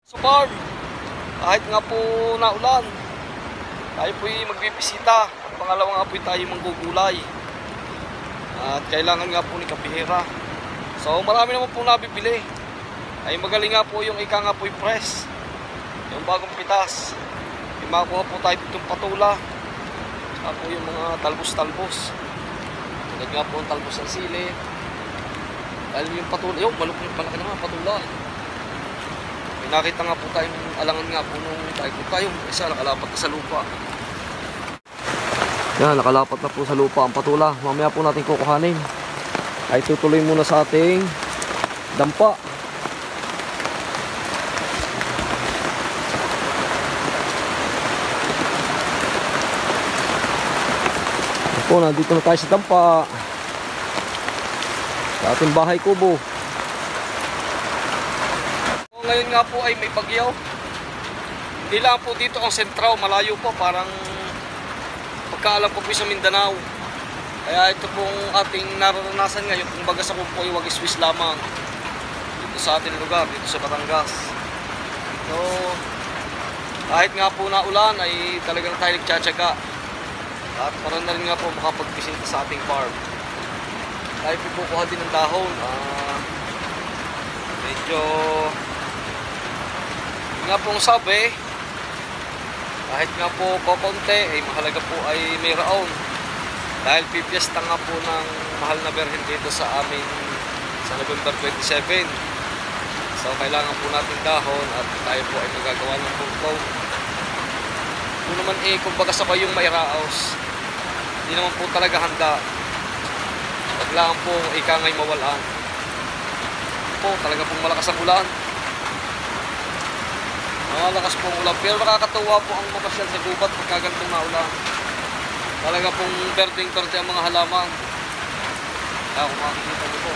Sa farm, kahit nga po naulan, tayo po'y magbibisita. Pangalawa nga po tayo manggugulay. At kailangan nga po ni kapihira. So marami naman po nabibili. Ay magaling nga po yung ika nga po yung press, yung bagong pitas. Yung makakuha po tayo ditong patula. Saka po yung mga talbos-talbos. Tulad nga po ang talbos ng sili. Dahil yung patula, yung malaki naman patula. May nakita nga po tayong alangan nga po nung tayo isa nakalapat na sa lupa. Yan, nakalapat na po sa lupa ang patula. Mamaya po natin kukuhanin. Ay tutuloy muna sa ating dampa. Po, nandito na tayo sa dampa. Sa ating bahay kubo. Ngayon nga po ay may bagyaw. Hindi lang po dito ang sentraw, malayo po, parang pagkaalam ko po sa Mindanao. Kaya ito pong ating nararanasan ngayon, kung baga sa kung po ay wag-iswis lamang dito sa ating lugar, dito sa Batangas. So kahit nga po na ulan ay talagang tayo nagtsatsaga. At para na rin nga po makapagbisita sa ating farm. Tayo po kukuha din ng dahon. Medyo nga pong sabi, kahit nga po kokonti, ay mahalaga po ay mayroon. Dahil pipiesta nga po ng mahal na berhen dito sa amin sa November 27. So kailangan po natin dahon at tayo po ay magagawa ng pungkaw. Kung naman kumbaga sabay yung mairaos, hindi naman po talaga handa. Wag lang po ika ngay mawalan. Po, talaga pong malakas ang ulan. Malakas pong ulan. Pero nakakatuwa po ang mamasyal sa gubat pagkagantong na ulan. Talaga pong berdeng-berde ang mga halaman. Kaya kung makikita nyo po.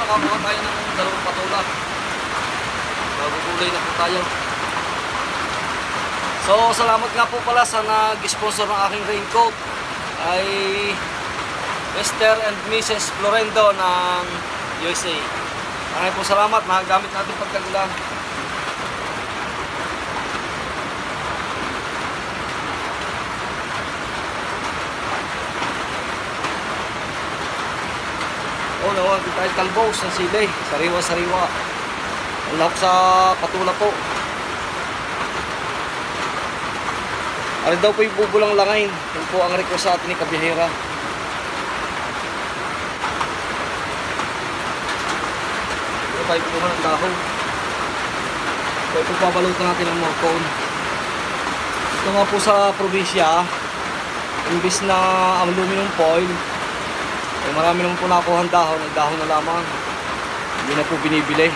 Nakakuha tayo ng dalawang patula. Magugulay na po tayo. So salamat nga po pala sa nag-sponsor ng aking raincoat ay Mr. and Mrs. Florendo ng USA. Maraming po salamat, magagamit natin pagkagulan. Oh, nawag tayo talbos ng sili, sariwa-sariwa. Ang lahok sa patula po. Ano daw po yung bubulang langayin? Yun po ang request sa atin ni Kabihira. Ito tayo po ng dahon. Ito po pabalutan natin ang mga cone. Ito nga po sa probinsya, imbis na aluminum foil, ay marami naman po nakuha ang dahon, ay dahon na lamang. Hindi na po binibili.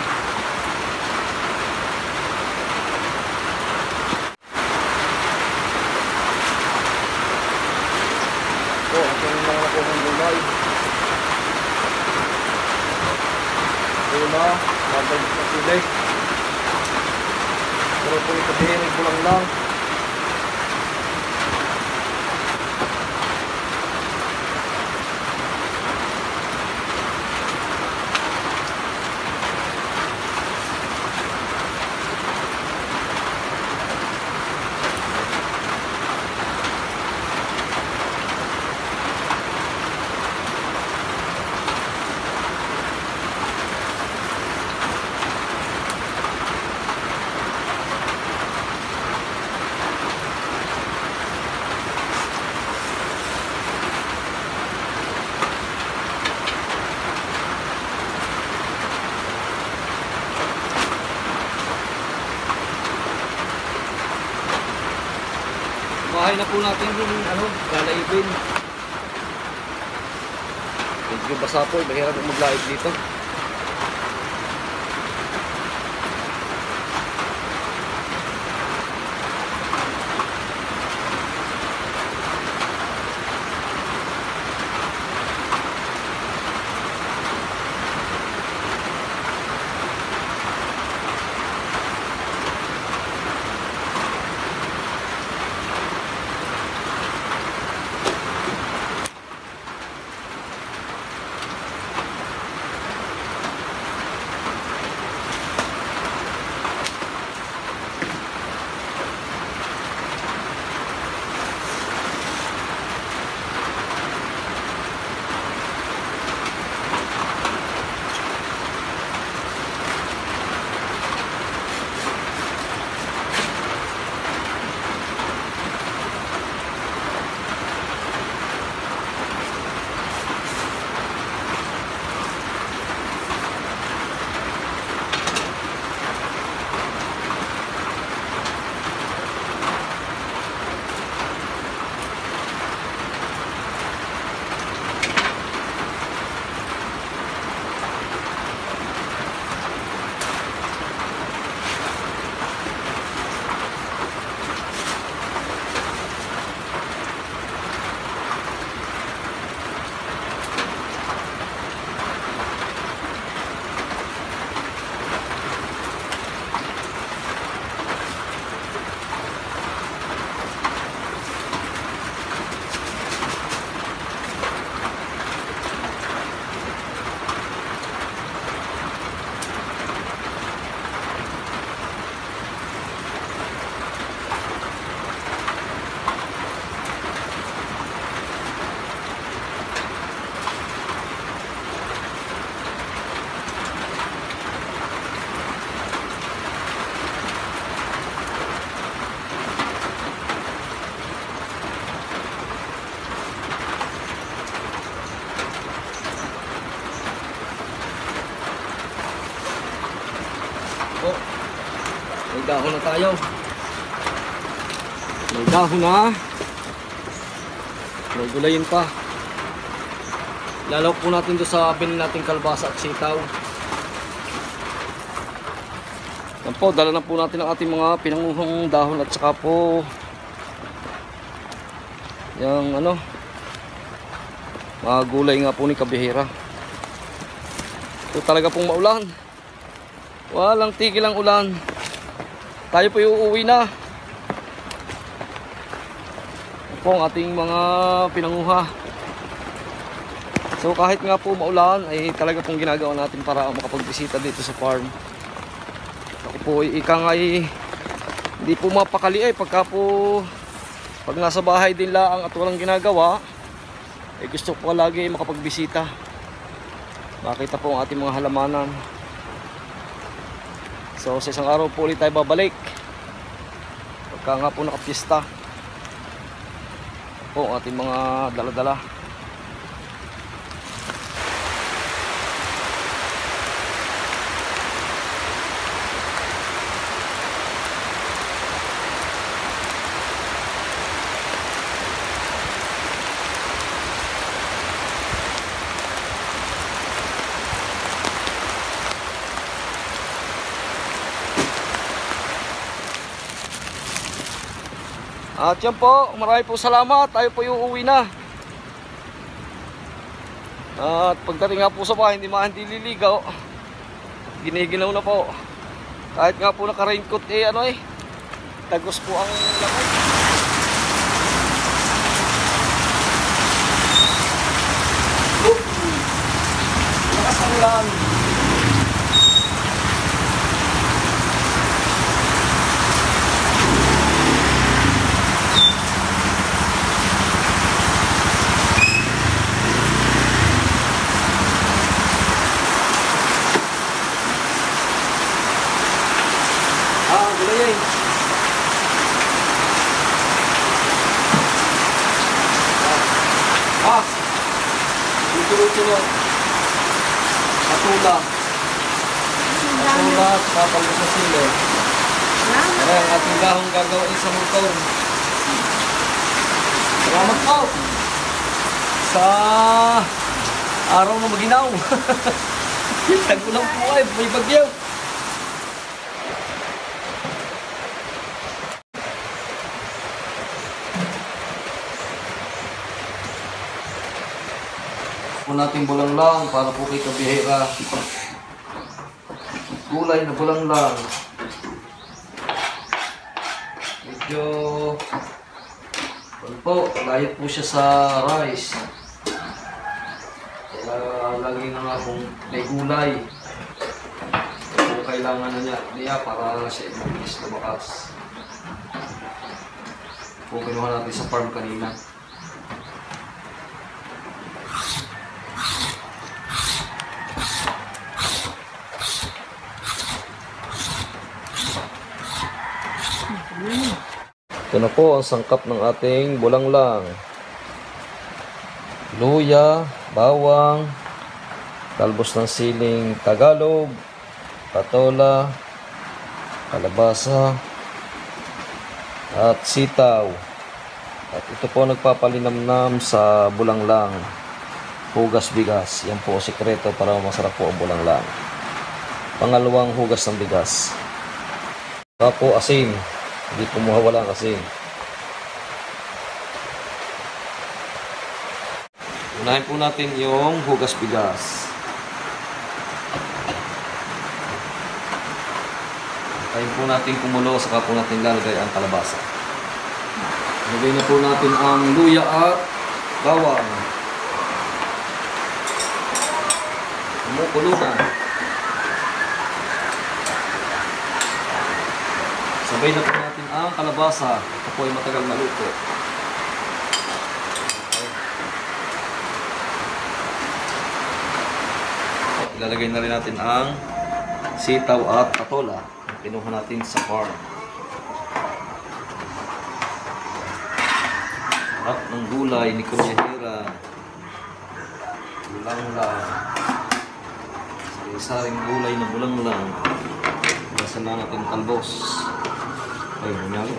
So, ito yung mga nakuha ng gulay. Ito na, nabalik na sila. Pero po ito din, bulang lang. Bahay na po natin yung lalaibin. Medyo basa po, mahirap maglaib dito. dahon na tayo. May dahon na. May gulayin pa. Lalaw po natin doon sa binili nating kalbasa at sitaw. Yan po, dala na po natin ang ating mga pinanguhang dahon at saka po yung mga gulay nga po ni Kabihera. Ito talaga pong maulan. Walang tigil ang ulan. Tayo po uuwi na. Ito po ang ating mga pinanguha. So kahit nga po maulan ay talaga pong ginagawa natin para makapagbisita dito sa farm. Ako po hindi po mapakali pagka po pag nasa bahay din lang at walang ginagawa, gusto ko lagi makapagbisita. Makita po ang ating mga halamanan. So sa isang araw po ulit tayo babalik. Pagka nga po nakapista po ang ating mga dala-dala. At yan po, marami po salamat. Tayo po yung uwi na. At pagdating nga po sa bahay, hindi liligaw. Giniginaw na po. Kahit nga po naka-raincoat tagos po ang lamay. Lakas ang ulan. Tulo-tulo. Patula. Patula at papalo sa silo. Kaya ang ating dahong gagawin sa motor. Salamat po sa araw na maginaw. Tag-ulang po may bagyo. Po natin bulang lang para po kay Kabihera. Gulay na bulang lang. Medyo layot po siya sa rice. Kaya lagi na nga kung may gulay. Kung kailangan na niya para siya mabilis na bakas. Kung kinuha natin sa farm kanina. Ito na po ang sangkap ng ating bulanglang. Luya, bawang, talbos ng siling Tagalog, patola, kalabasa, at sitaw. At ito po nagpapalinamnam sa bulanglang. Hugas bigas. Yan po ang sikreto para masarap po ang bulanglang. Pangalawang hugas ng bigas. Saka po asin. Hindi po mawawala ang asin. Unahin po natin yung hugas bigas. Tayin po natin kumulo, saka po natin lalagay ang kalabasa. Lagay na po natin ang luya at bawang. Kumukulo na. Sabay na po natin ang kalabasa. Ito po ay matagal maluto. Ilalagay na rin natin ang sitaw at patola. Kinuha natin sa farm. Harap ng gulay ni Kabihera. Bulanglang. Sari-saring gulay na bulanglang. Basta na natin talbos. Ay, nangyari.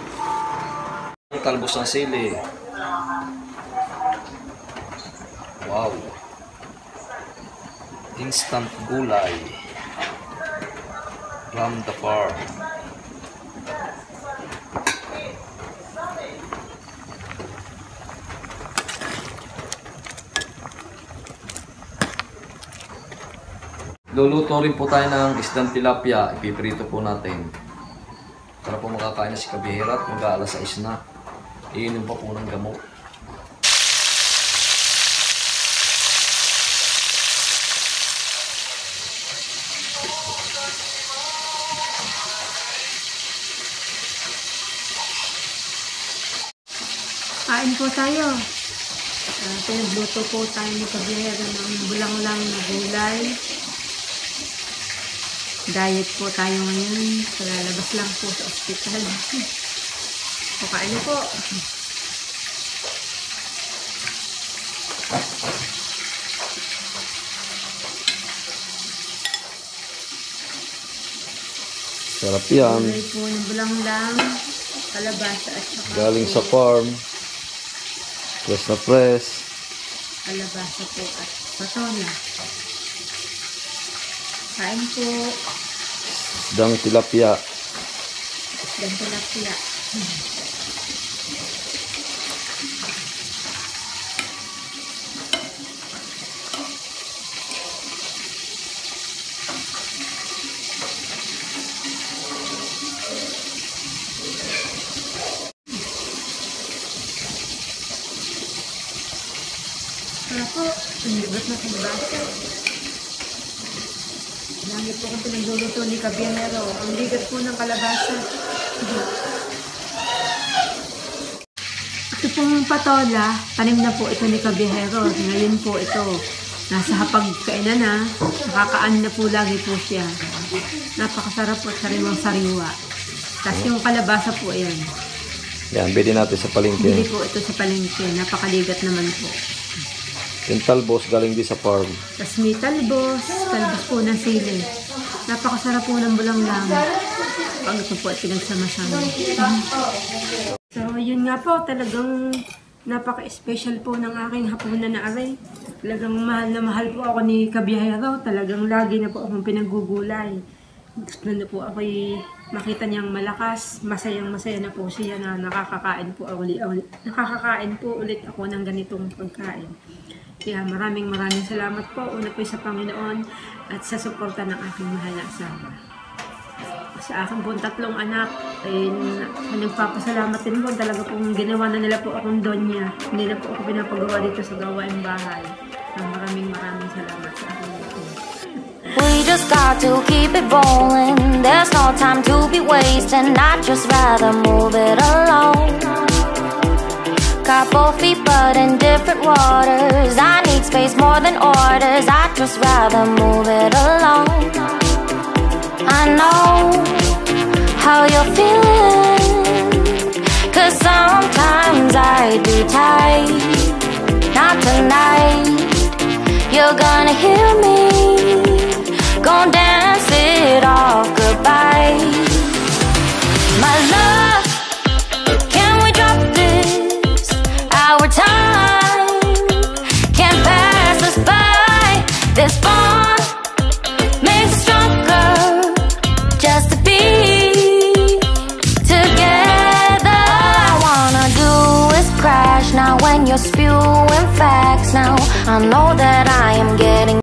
Talbos ng sili. Wow. Instant gulay. From the farm. Luluto rin po tayo ng isdang tilapia. Ipiprito po natin. Para po makakain na si Kabihera at mag-aalas 6 na. Iinom pa po ng gamot. Kain po tayo. Pinagluto po tayo ni Kabihera ng bulang-lang na gulay. Diet po tayo ngayon. Lalabas lang po sa ospital. Kain na po. Sarap yan. Gulay po ng bulang-lang, kalabasa at saka Galing sa farm. Press na press. kalabasa po at patola. Kain po. Isdang tilapia. Isdang tilapia. Ako, ang libat na kalabasa. Lagi po kung pinagluluto ni Kabihera. Ang ligat po ng kalabasa. Ito pong patola, tanim na po ito ni Kabihera. Ngayon po ito, nasa hapagkainan na. Nakakaan na po lagi po siya. Napakasarap po at sariwang-sariwa. Tapos yung kalabasa po, ayan. Yan, bili natin sa palengke. Bili po ito sa palengke. Napakaligat naman po. Yung talbos galing din sa farm. Tapos may talbos po ng sili. Napakasarap po ng bulang-lang. Pag ito po at pinagsama-sama. So, yun nga po, talagang napaka-special po ng aking hapunan na aray. Talagang mahal na mahal po ako ni Kabihera. Talagang lagi na po akong pinagugulay. Gusto na po ako makita niyang malakas. Masayang-masaya na po siya na nakakakain po ulit ako ng ganitong pagkain. Kaya maraming salamat po. Una po sa Panginoon at sa suporta ng aking mahal na asawa. Sa aking pong 3 anak, ay nagpapasalamat din po. Talaga pong ginawa na nila po akong donya. Hindi na po ako pinapagawa dito sa gawaing bahay. Maraming salamat sa aking ito. We just got to keep it rolling. There's no time to be wasting. I'd just rather move it along. Got both feet but in different waters. I need space more than orders. I'd just rather move it along. I know how you're feeling, 'cause sometimes I'd be tight. Not tonight. You're gonna hear me. Gonna dance it off goodbye. My love, can we drop this? Our time can't pass us by. This bond makes us stronger just to be together. All I wanna do is crash now when you're spewing facts. Now I know that I am getting